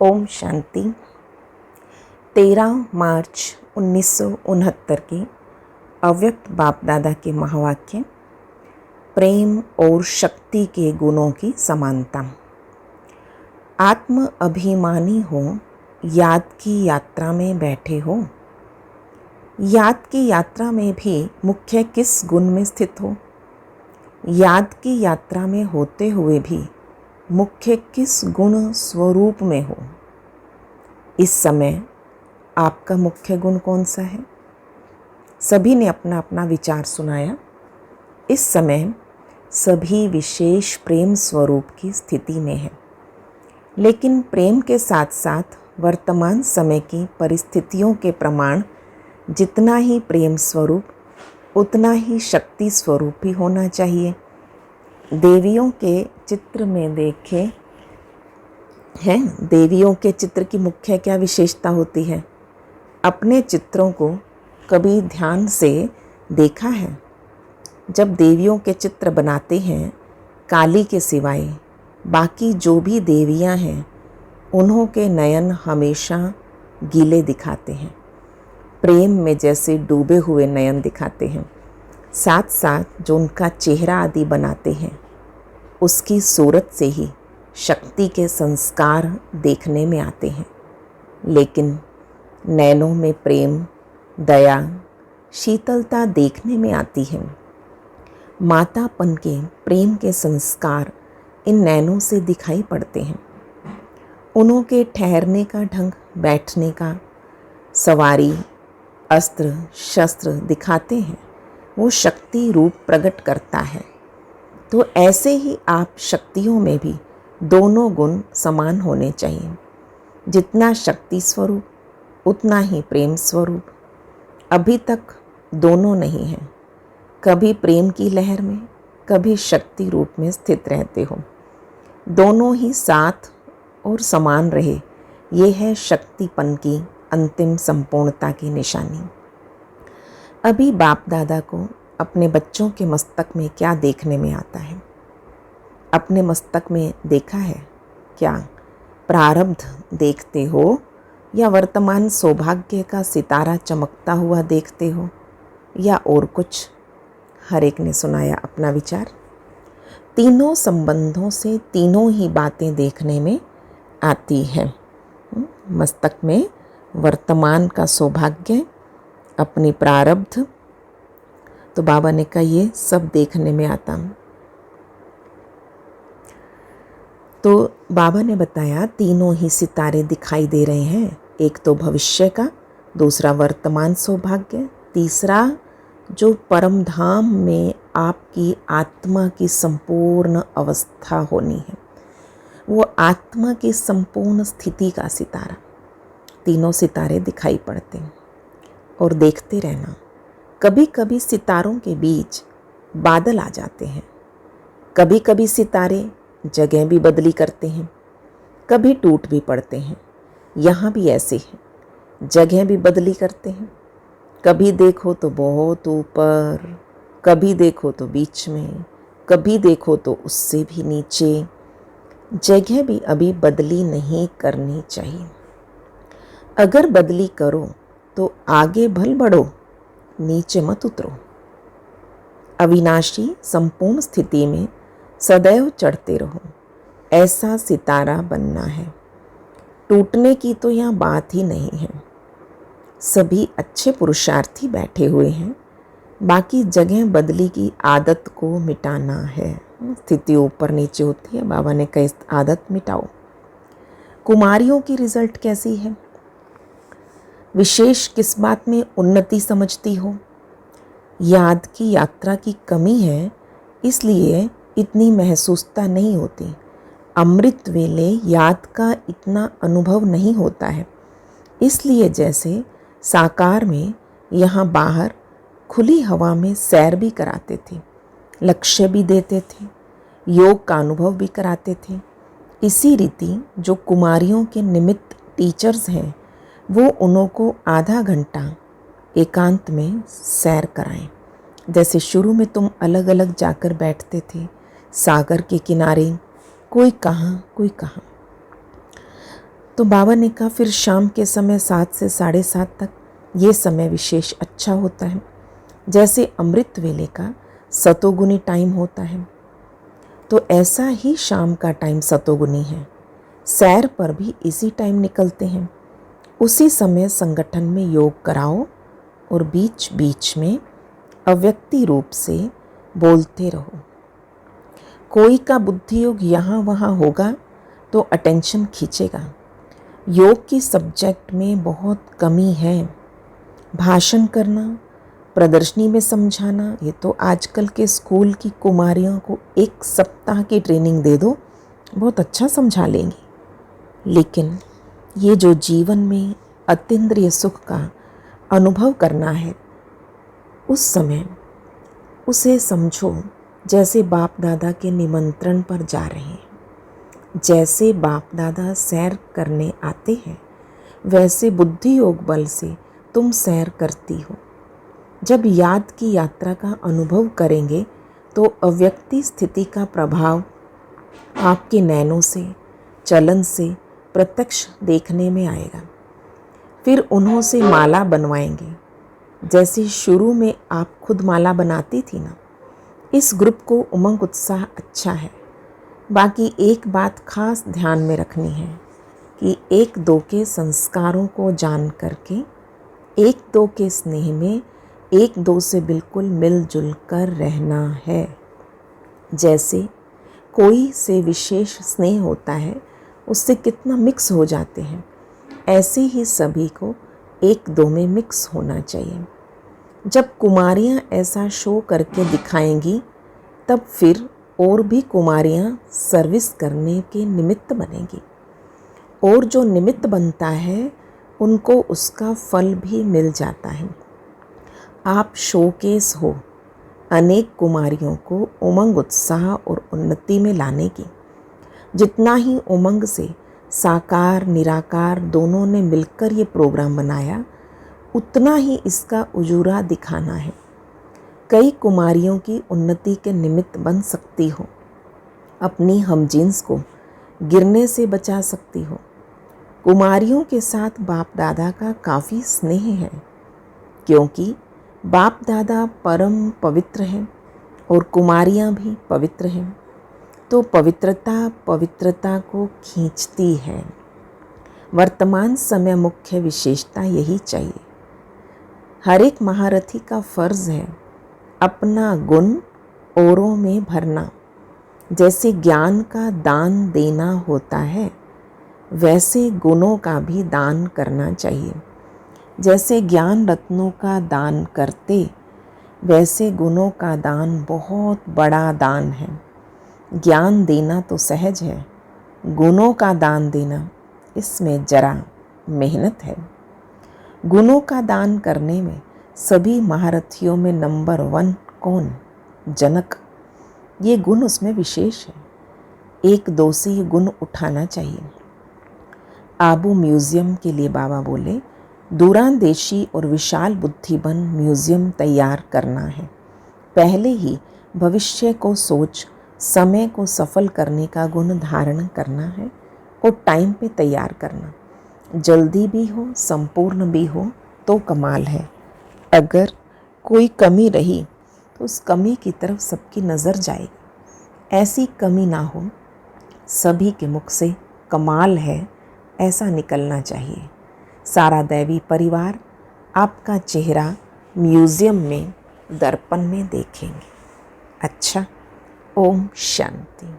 ओम शांति। 13 मार्च 1969 के अव्यक्त बाप दादा के महावाक्य, प्रेम और शक्ति के गुणों की समानता। आत्म अभिमानी हो, याद की यात्रा में बैठे हो। याद की यात्रा में भी मुख्य किस गुण में स्थित हो? याद की यात्रा में होते हुए भी मुख्य किस गुण स्वरूप में हो? इस समय आपका मुख्य गुण कौन सा है? सभी ने अपना अपना विचार सुनाया। इस समय सभी विशेष प्रेम स्वरूप की स्थिति में हैं, लेकिन प्रेम के साथ साथ वर्तमान समय की परिस्थितियों के प्रमाण जितना ही प्रेम स्वरूप उतना ही शक्ति स्वरूप भी होना चाहिए। देवियों के चित्र में देखे हैं, देवियों के चित्र की मुख्य क्या विशेषता होती है? अपने चित्रों को कभी ध्यान से देखा है? जब देवियों के चित्र बनाते हैं, काली के सिवाय बाकी जो भी देवियां हैं, उन्हों के नयन हमेशा गीले दिखाते हैं, प्रेम में जैसे डूबे हुए नयन दिखाते हैं। साथ साथ जो उनका चेहरा आदि बनाते हैं, उसकी सूरत से ही शक्ति के संस्कार देखने में आते हैं। लेकिन नैनों में प्रेम, दया, शीतलता देखने में आती है। मातापन के प्रेम के संस्कार इन नैनों से दिखाई पड़ते हैं। उन्हों के ठहरने का ढंग, बैठने का, सवारी, अस्त्र शस्त्र दिखाते हैं, वो शक्ति रूप प्रकट करता है। तो ऐसे ही आप शक्तियों में भी दोनों गुण समान होने चाहिए। जितना शक्ति स्वरूप उतना ही प्रेम स्वरूप। अभी तक दोनों नहीं हैं। कभी प्रेम की लहर में, कभी शक्ति रूप में स्थित रहते हो। दोनों ही साथ और समान रहे, ये है शक्तिपन की अंतिम संपूर्णता की निशानी। अभी बाप दादा को अपने बच्चों के मस्तक में क्या देखने में आता है? अपने मस्तक में देखा है क्या? प्रारब्ध देखते हो या वर्तमान सौभाग्य का सितारा चमकता हुआ देखते हो या और कुछ? हर एक ने सुनाया अपना विचार। तीनों संबंधों से तीनों ही बातें देखने में आती हैं। मस्तक में वर्तमान का सौभाग्य, अपनी प्रारब्ध, तो बाबा ने कहा ये सब देखने में आता। तो बाबा ने बताया तीनों ही सितारे दिखाई दे रहे हैं। एक तो भविष्य का, दूसरा वर्तमान सौभाग्य, तीसरा जो परम धाम में आपकी आत्मा की संपूर्ण अवस्था होनी है, वो आत्मा की संपूर्ण स्थिति का सितारा। तीनों सितारे दिखाई पड़ते हैं और देखते रहना। कभी कभी सितारों के बीच बादल आ जाते हैं, कभी कभी सितारे जगह भी बदली करते हैं, कभी टूट भी पड़ते हैं। यहाँ भी ऐसे है, जगह भी बदली करते हैं। कभी देखो तो बहुत ऊपर, कभी देखो तो बीच में, कभी देखो तो उससे भी नीचे। जगह भी अभी बदली नहीं करनी चाहिए। अगर बदली करो तो आगे भल बढ़ो, नीचे मत उतरो। अविनाशी संपूर्ण स्थिति में सदैव चढ़ते रहो, ऐसा सितारा बनना है। टूटने की तो यहाँ बात ही नहीं है। सभी अच्छे पुरुषार्थी बैठे हुए हैं, बाकी जगह बदली की आदत को मिटाना है। स्थिति ऊपर नीचे होती है, बाबा ने कही आदत मिटाओ। कुमारियों की रिजल्ट कैसी है? विशेष किस बात में उन्नति समझती हो? याद की यात्रा की कमी है, इसलिए इतनी महसूसता नहीं होती। अमृत वेले याद का इतना अनुभव नहीं होता है, इसलिए जैसे साकार में यहाँ बाहर खुली हवा में सैर भी कराते थे, लक्ष्य भी देते थे, योग का अनुभव भी कराते थे। इसी रीति जो कुमारियों के निमित्त टीचर्स हैं, वो उन्हों को आधा घंटा एकांत में सैर कराएं। जैसे शुरू में तुम अलग अलग जाकर बैठते थे सागर के किनारे, कोई कहाँ कोई कहाँ, तो बाबा ने कहा फिर शाम के समय 7 से 7:30 तक ये समय विशेष अच्छा होता है, जैसे अमृत वेले का सतोगुनी टाइम होता है। तो ऐसा ही शाम का टाइम सतोगुनी है। सैर पर भी इसी टाइम निकलते हैं। उसी समय संगठन में योग कराओ और बीच बीच में अव्यक्ति रूप से बोलते रहो। कोई का बुद्धि योग यहाँ वहाँ होगा तो अटेंशन खींचेगा। योग की सब्जेक्ट में बहुत कमी है। भाषण करना, प्रदर्शनी में समझाना, ये तो आजकल के स्कूल की कुमारियों को 1 सप्ताह की ट्रेनिंग दे दो, बहुत अच्छा समझा लेंगी। लेकिन ये जो जीवन में अतीन्द्रिय सुख का अनुभव करना है, उस समय उसे समझो जैसे बाप दादा के निमंत्रण पर जा रहे हैं। जैसे बाप दादा सैर करने आते हैं, वैसे बुद्धि योग बल से तुम सैर करती हो। जब याद की यात्रा का अनुभव करेंगे तो अव्यक्ति स्थिति का प्रभाव आपके नैनों से, चलन से प्रत्यक्ष देखने में आएगा। फिर उन्हों से माला बनवाएंगे, जैसे शुरू में आप खुद माला बनाती थी ना। इस ग्रुप को उमंग उत्साह अच्छा है। बाकी एक बात खास ध्यान में रखनी है कि 1-2 के संस्कारों को जान करके, 1-2 के स्नेह में 1-2 से बिल्कुल मिलजुल कर रहना है। जैसे कोई से विशेष स्नेह होता है, उससे कितना मिक्स हो जाते हैं, ऐसे ही सभी को 1-2 में मिक्स होना चाहिए। जब कुमारियाँ ऐसा शो करके दिखाएंगी, तब फिर और भी कुमारियाँ सर्विस करने के निमित्त बनेंगी, और जो निमित्त बनता है उनको उसका फल भी मिल जाता है। आप शोकेस हो अनेक कुमारियों को उमंग उत्साह और उन्नति में लाने की। जितना ही उमंग से साकार निराकार दोनों ने मिलकर ये प्रोग्राम बनाया, उतना ही इसका उजूरा दिखाना है। कई कुमारियों की उन्नति के निमित्त बन सकती हो, अपनी हमजीन्स को गिरने से बचा सकती हो। कुमारियों के साथ बाप दादा का काफ़ी स्नेह है, क्योंकि बाप दादा परम पवित्र हैं और कुमारियाँ भी पवित्र हैं। तो पवित्रता पवित्रता को खींचती है। वर्तमान समय मुख्य विशेषता यही चाहिए। हर एक महारथी का फर्ज है अपना गुण औरों में भरना। जैसे ज्ञान का दान देना होता है, वैसे गुणों का भी दान करना चाहिए। जैसे ज्ञान रत्नों का दान करते, वैसे गुणों का दान बहुत बड़ा दान है। ज्ञान देना तो सहज है, गुणों का दान देना इसमें जरा मेहनत है। गुणों का दान करने में सभी महारथियों में नंबर 1 कौन? जनक। ये गुण उसमें विशेष है। 1-2 से ये गुण उठाना चाहिए। आबू म्यूज़ियम के लिए बाबा बोले, दूरांदेशी और विशाल बुद्धिबन म्यूज़ियम तैयार करना है। पहले ही भविष्य को सोच समय को सफल करने का गुण धारण करना है और टाइम पे तैयार करना। जल्दी भी हो, संपूर्ण भी हो तो कमाल है। अगर कोई कमी रही तो उस कमी की तरफ सबकी नज़र जाएगी। ऐसी कमी ना हो, सभी के मुख से कमाल है ऐसा निकलना चाहिए। सारा दैवी परिवार आपका चेहरा म्यूज़ियम में दर्पण में देखेंगे। अच्छा, ओम शांति।